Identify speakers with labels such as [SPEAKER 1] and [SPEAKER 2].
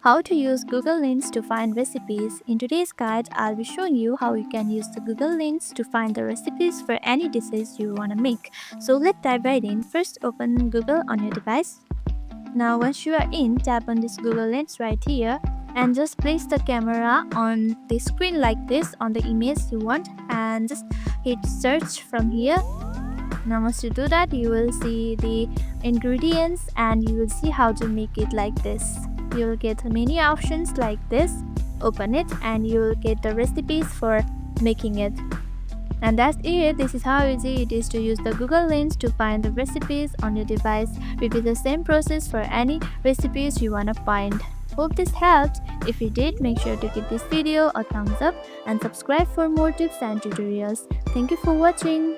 [SPEAKER 1] How to use Google Lens to find recipes. In today's guide, I'll be showing you how you can use the Google Lens to find the recipes for any dishes you want to make. So let's dive right in. First, open Google on your device. Now once you are in, tap on this Google Lens right here and just place the camera on the screen like this on the image you want and just hit search from here. Now once you do that, you will see the ingredients and you will see how to make it like this. You will get many options like this. Open it and you will get the recipes for making it. And that's it. This is how easy it is to use the Google Lens to find the recipes on your device. Repeat the same process for any recipes you want to find. Hope this helped. If you did, make sure to give this video a thumbs up and subscribe for more tips and tutorials. Thank you for watching.